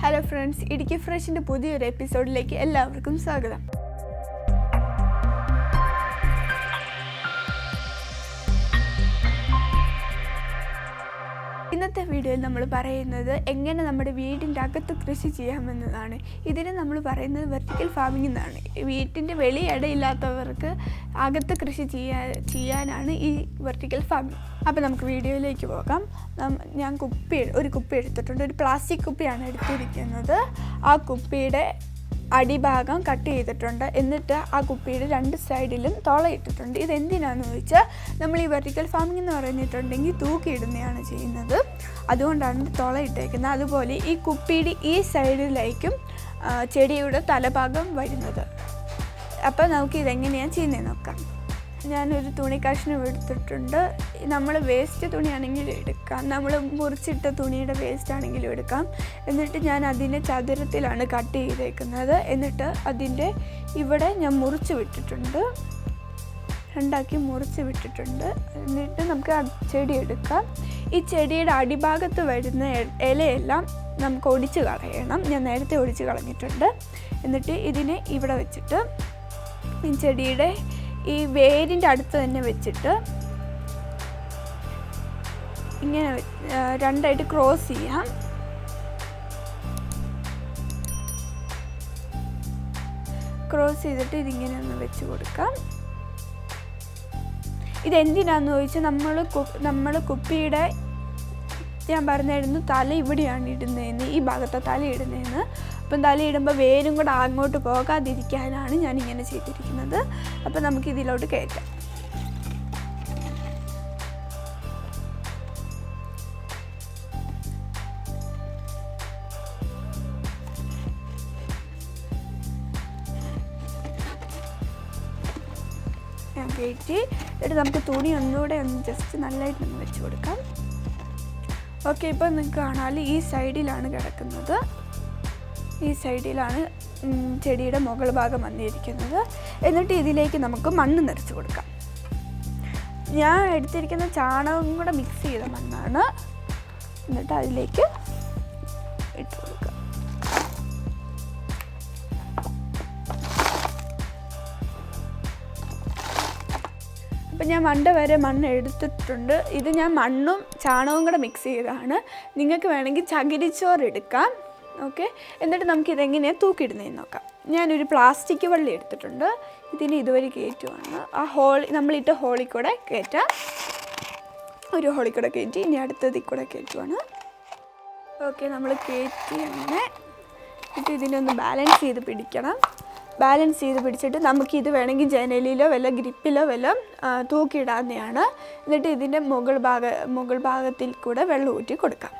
Hello friends, Idukki ഫ്രഷിൻ്റെ പുതിയൊരു എപ്പിസോഡിലേക്ക് എല്ലാവർക്കും സ്വാഗതം. ഇന്നത്തെ വീഡിയോയിൽ നമ്മൾ പറയുന്നത് എങ്ങനെ നമ്മുടെ വീടിൻ്റെ അകത്ത് കൃഷി ചെയ്യാമെന്നതാണ്. ഇതിന് നമ്മൾ പറയുന്നത് വെർട്ടിക്കൽ ഫാമിംഗ് എന്നാണ്. വീട്ടിൻ്റെ വെളിയിടയില്ലാത്തവർക്ക് അകത്ത് കൃഷി ചെയ്യാനാണ് ഈ വെർട്ടിക്കൽ ഫാമിംഗ്. അപ്പോൾ നമുക്ക് വീഡിയോയിലേക്ക് പോകാം. ഞാൻ ഒരു കുപ്പി എടുത്തിട്ടുണ്ട്. ഒരു പ്ലാസ്റ്റിക് കുപ്പിയാണ് എടുത്തിരിക്കുന്നത്. ആ കുപ്പിയുടെ അടിഭാഗം കട്ട് ചെയ്തിട്ടുണ്ട്. എന്നിട്ട് ആ കുപ്പിയുടെ രണ്ട് സൈഡിലും തുളയിട്ടിട്ടുണ്ട്. ഇതെന്തിനാണെന്ന് ചോദിച്ചാൽ, നമ്മൾ ഈ വെർട്ടിക്കൽ ഫാമിംഗ് എന്ന് പറഞ്ഞിട്ടുണ്ടെങ്കിൽ തൂക്കിയിടുന്നതാണ് ചെയ്യുന്നത്. അതുകൊണ്ടാണ് തുളയിട്ടേക്കുന്നത്. അതുപോലെ ഈ കുപ്പിയുടെ ഈ സൈഡിലേക്കും ചെടിയുടെ തലഭാഗം വരുന്നത്. അപ്പോൾ നമുക്ക് ഇതെങ്ങനെയാണ് ചെയ്യുന്നത് നോക്കാം. ഞാനൊരു തുണി കഷ്ണം എടുത്തിട്ടുണ്ട്. നമ്മൾ വേസ്റ്റ് തുണിയാണെങ്കിലും എടുക്കാം, നമ്മൾ മുറിച്ചിട്ട തുണിയുടെ വേസ്റ്റ് ആണെങ്കിലും എടുക്കാം. എന്നിട്ട് ഞാൻ അതിനെ ചതുരത്തിലാണ് കട്ട് ചെയ്തേക്കുന്നത്. എന്നിട്ട് അതിൻ്റെ ഇവിടെ ഞാൻ മുറിച്ച് വിട്ടിട്ടുണ്ട്, രണ്ടാക്കി മുറിച്ച് വിട്ടിട്ടുണ്ട്. എന്നിട്ട് നമുക്ക് ആ ചെടി എടുക്കാം. ഈ ചെടിയുടെ അടിഭാഗത്ത് വരുന്ന ഇലയെല്ലാം നമുക്ക് ഒടിച്ച് കളയണം. ഞാൻ നേരത്തെ ഒടിച്ച് കളഞ്ഞിട്ടുണ്ട്. എന്നിട്ട് ഇതിനെ ഇവിടെ വെച്ചിട്ട് ഈ ചെടിയുടെ ഈ വേരിൻ്റെ അടുത്ത് തന്നെ വെച്ചിട്ട് ഇങ്ങനെ രണ്ടായിട്ട് ക്രോസ് ചെയ്യാം. ക്രോസ് ചെയ്തിട്ട് ഇതിങ്ങനെ ഒന്ന് വെച്ച് കൊടുക്കാം. ഇതെന്തിനാന്ന് ചോദിച്ചാൽ, നമ്മൾ കുപ്പിയുടെ ഞാൻ പറഞ്ഞിരുന്നു തല ഇവിടെയാണ് ഇടുന്നതെന്ന്, ഈ ഭാഗത്തെ തല ഇടുന്നതെന്ന്. അപ്പം തല ഇടുമ്പോൾ വേരും കൂടെ അങ്ങോട്ട് പോകാതിരിക്കാനാണ് ഞാനിങ്ങനെ ചെയ്തിരിക്കുന്നത്. അപ്പം നമുക്ക് ഇതിലോട്ട് കയറ്റാം. ഞാൻ കയറ്റി എന്നിട്ട് നമുക്ക് തുണി ഒന്നുകൂടെ ഒന്ന് ജസ്റ്റ് നല്ലതായിട്ട് ഒന്ന് വെച്ച് കൊടുക്കാം. ഓക്കെ, ഇപ്പോൾ നിങ്ങൾക്ക് കാണാൻ ഈ സൈഡിലാണ് കിടക്കുന്നത്. ഈ സൈഡിലാണ് ചെടിയുടെ മുകൾ ഭാഗം വന്നിരിക്കുന്നത്. എന്നിട്ട് ഇതിലേക്ക് നമുക്ക് മണ്ണ് നിറച്ച് കൊടുക്കാം. ഞാൻ എടുത്തിരിക്കുന്ന ചാണകം കൂടെ മിക്സ് ചെയ്ത മണ്ണാണ്. എന്നിട്ട് അതിലേക്ക് ഇട്ട് കൊടുക്കാം. അപ്പം ഞാൻ മണ്ണ് എടുത്തിട്ടുണ്ട്. ഇത് ഞാൻ മണ്ണും ചാണകവും കൂടെ മിക്സ് ചെയ്തതാണ്. നിങ്ങൾക്ക് വേണമെങ്കിൽ ചകിരിച്ചോറ് എടുക്കാം. ഓക്കെ, എന്നിട്ട് നമുക്കിതെങ്ങനെയാണ് തൂക്കിയിടുന്നതെന്ന് നോക്കാം. ഞാനൊരു പ്ലാസ്റ്റിക് വള്ളി എടുത്തിട്ടുണ്ട്. ഇതിന് ഇതുവരെ കയറ്റുവാണ്. ആ നമ്മളിട്ട ഹോളിൽ കൂടെ കയറ്റാം. ഒരു ഹോളിൽ കൂടെ കയറ്റി ഇനി അടുത്തതിൽ കൂടെ കയറ്റുവാണ്. ഓക്കെ, നമ്മൾ കയറ്റി അങ്ങനെ ഇട്ട് ഇതിനൊന്ന് ബാലൻസ് ചെയ്ത് പിടിക്കണം. ബാലൻസ് ചെയ്ത് പിടിച്ചിട്ട് നമുക്കിത് വേണമെങ്കിൽ ജനലിലോ വല്ല ഗ്രിപ്പിലോ വല്ല തൂക്കിയിടാവുന്നതാണ്. എന്നിട്ട് ഇതിൻ്റെ മുകൾ ഭാഗത്തിൽ കൂടെ വെള്ളം ഊറ്റി കൊടുക്കാം.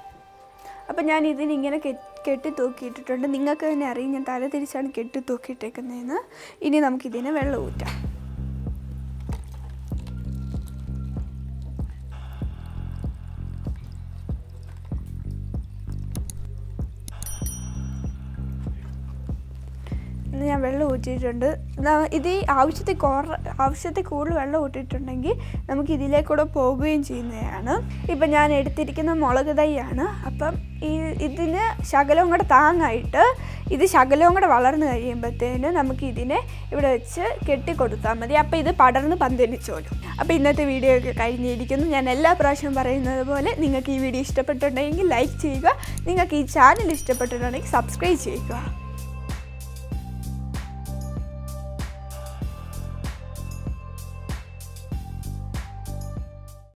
അപ്പം ഞാൻ ഇതിനിങ്ങനെ കെട്ടി തൂക്കിയിട്ടിട്ടുണ്ട്. നിങ്ങൾക്ക് തന്നെ അറിയാം ഞാൻ തല തിരിച്ചാണ് കെട്ടി തൂക്കിയിട്ടേക്കുന്നതെന്ന്. ഇനി നമുക്കിതിനെ വെള്ളം ഊറ്റാം. ഞാൻ വെള്ളം ഊറ്റിയിട്ടുണ്ട്. ഇത് ആവശ്യത്തിൽ കൂടുതൽ വെള്ളം ഊറ്റിയിട്ടുണ്ടെങ്കിൽ നമുക്ക് ഇതിലേക്കൂടെ പോകുകയും ചെയ്യുന്നതാണ്. ഇപ്പം ഞാൻ എടുത്തിരിക്കുന്ന മുളക് തൈയാണ്. അപ്പം ഇതിന് ശകലവും കൂടെ താങ്ങായിട്ട് ഇത് ശകലവും കൂടെ വളർന്നു കഴിയുമ്പോഴത്തേന് നമുക്ക് ഇതിനെ ഇവിടെ വെച്ച് കെട്ടിക്കൊടുത്താൽ മതി. അപ്പോൾ ഇത് പടർന്ന് പന്തലിച്ചോളും. അപ്പോൾ ഇന്നത്തെ വീഡിയോ ഒക്കെ കഴിഞ്ഞിരിക്കുന്നു. ഞാൻ എല്ലാ പ്രാവശ്യവും പറയുന്നത് പോലെ നിങ്ങൾക്ക് ഈ വീഡിയോ ഇഷ്ടപ്പെട്ടിട്ടുണ്ടെങ്കിൽ ലൈക്ക് ചെയ്യുക. നിങ്ങൾക്ക് ഈ ചാനൽ ഇഷ്ടപ്പെട്ടിട്ടുണ്ടെങ്കിൽ സബ്സ്ക്രൈബ് ചെയ്യുക.